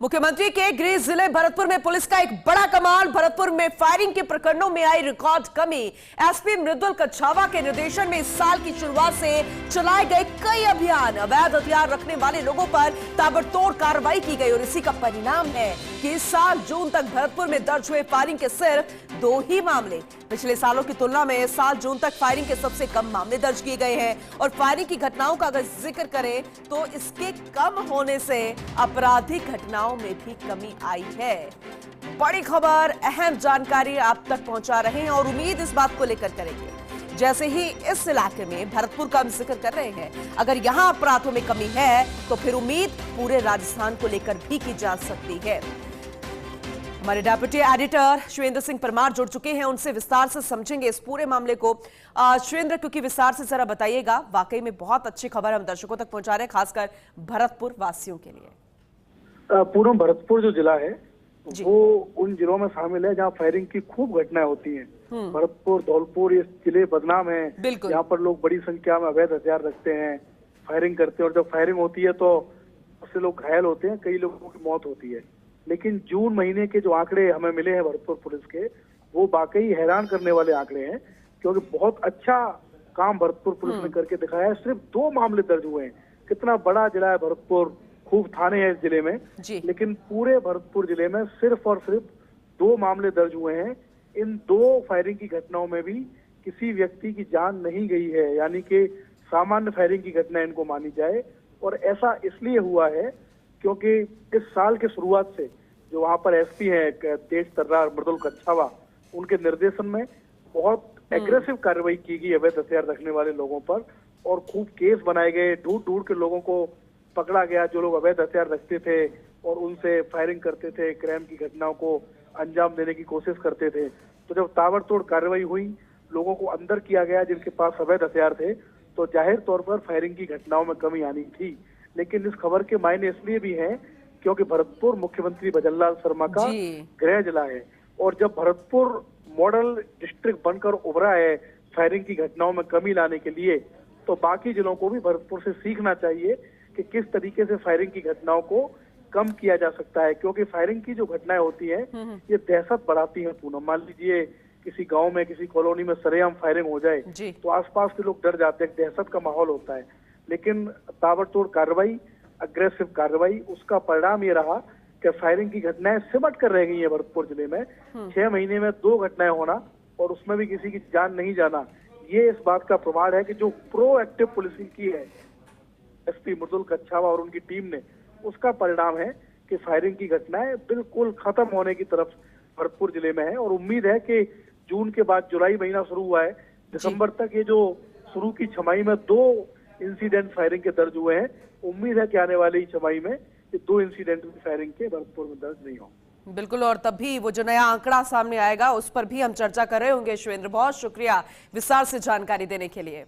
मुख्यमंत्री के गृह जिले भरतपुर में पुलिस का एक बड़ा कमाल। भरतपुर में फायरिंग के प्रकरणों में आई रिकॉर्ड कमी। एसपी मृदुल कच्छावा के निर्देशन में इस साल की शुरुआत से चलाए गए कई अभियान, अवैध हथियार रखने वाले लोगों पर ताबड़तोड़ कार्रवाई की गई और इसी का परिणाम है कि इस साल जून तक भरतपुर में दर्ज हुए फायरिंग के सिर्फ 2 ही मामले। पिछले सालों की तुलना में इस साल जून तक फायरिंग के सबसे कम मामले दर्ज किए गए हैं और फायरिंग की घटनाओं का अगर जिक्र करें तो इसके कम होने से आपराधिक घटनाओं में भी कमी आई है। बड़ी खबर, अहम जानकारी आप तक पहुंचा रहे हैं और उम्मीद इस बात को लेकर करेंगे। जैसे ही इस इलाके में भरतपुर का हम जिक्र कर रहे हैं, अगर यहां अपराधों में कमी है तो फिर उम्मीद पूरे राजस्थान को लेकर भी की जा सकती है। हमारे डेप्यूटी एडिटर शिवेंद्र सिंह परमार जुड़ चुके हैं, उनसे विस्तार से समझेंगे इस पूरे मामले को। शिवेंद्र, क्योंकि विस्तार से जरा बताइएगा, वाकई में बहुत अच्छी खबर हम दर्शकों तक पहुंचा रहे हैं, खासकर भरतपुर वासियों के लिए। पूरा भरतपुर जो जिला है वो उन जिलों में शामिल है जहाँ फायरिंग की खूब घटनाएं होती हैं। भरतपुर, धौलपुर ये जिले बदनाम है। यहाँ पर लोग बड़ी संख्या में अवैध हथियार रखते हैं, फायरिंग करते हैं और जब फायरिंग होती है तो उससे लोग घायल होते हैं, कई लोगों की मौत होती है। लेकिन जून महीने के जो आंकड़े हमें मिले हैं भरतपुर पुलिस के, वो वाकई हैरान करने वाले आंकड़े हैं, क्योंकि बहुत अच्छा काम भरतपुर पुलिस ने करके दिखाया है। सिर्फ 2 मामले दर्ज हुए हैं। कितना बड़ा जिला है भरतपुर, खूब थाने हैं इस जिले में, लेकिन पूरे भरतपुर जिले में सिर्फ और सिर्फ 2 मामले दर्ज हुए हैं। इन 2 फायरिंग की घटनाओं में भी किसी व्यक्ति की जान नहीं गई है, यानी कि सामान्य फायरिंग की घटना इनको मानी जाए। और ऐसा इसलिए हुआ है क्योंकि इस साल के शुरुआत से जो वहाँ पर एसपी है तेज तर्रार मृदुल कच्छावा, उनके निर्देशन में बहुत एग्रेसिव कार्रवाई की गई अवैध हथियार रखने वाले लोगों पर और खूब केस बनाए गए। ढूंढ ढूंढ के लोगों को पकड़ा गया जो लोग अवैध हथियार रखते थे और उनसे फायरिंग करते थे, क्राइम की घटनाओं को अंजाम देने की कोशिश करते थे। तो जब ताबड़तोड़ कार्रवाई हुई, लोगों को अंदर किया गया जिनके पास अवैध हथियार थे, तो जाहिर तौर पर फायरिंग की घटनाओं में कमी आनी थी। लेकिन इस खबर के मायने इसलिए भी हैं क्योंकि भरतपुर मुख्यमंत्री भजनलाल शर्मा का गृह जिला है और जब भरतपुर मॉडल डिस्ट्रिक्ट बनकर उभरा है फायरिंग की घटनाओं में कमी लाने के लिए, तो बाकी जिलों को भी भरतपुर से सीखना चाहिए कि किस तरीके से फायरिंग की घटनाओं को कम किया जा सकता है। क्योंकि फायरिंग की जो घटनाएं होती हैं ये दहशत बढ़ाती हैं। पूनम, मान लीजिए किसी गांव में, किसी कॉलोनी में सरेआम फायरिंग हो जाए तो आसपास के लोग डर जाते हैं, दहशत का माहौल होता है। लेकिन ताबड़तोड़ कार्रवाई, अग्रेसिव कार्रवाई, उसका परिणाम ये रहा कि फायरिंग की घटनाएं सिमट कर रह गई है भरतपुर जिले में। 6 महीने में 2 घटनाएं होना और उसमें भी किसी की जान नहीं जाना, ये इस बात का प्रमाण है कि जो प्रोएक्टिव पुलिसिंग की है एसपी मृदुल कच्छावा और उनकी टीम ने, उसका परिणाम है कि फायरिंग की घटनाएं बिल्कुल खत्म होने की तरफ भरतपुर जिले में है। और उम्मीद है कि जून के बाद जुलाई महीना शुरू हुआ है, दिसंबर तक ये जो शुरू की छमाही में 2 इंसिडेंट फायरिंग के दर्ज हुए हैं, उम्मीद है कि आने वाली छमाही में ये 2 इंसिडेंट फायरिंग के भरतपुर में दर्ज नहीं हो। बिल्कुल, और तब भी वो जो नया आंकड़ा सामने आएगा उस पर भी हम चर्चा कर रहे होंगे। शिवेंद्र, बहुत शुक्रिया विस्तार से जानकारी देने के लिए।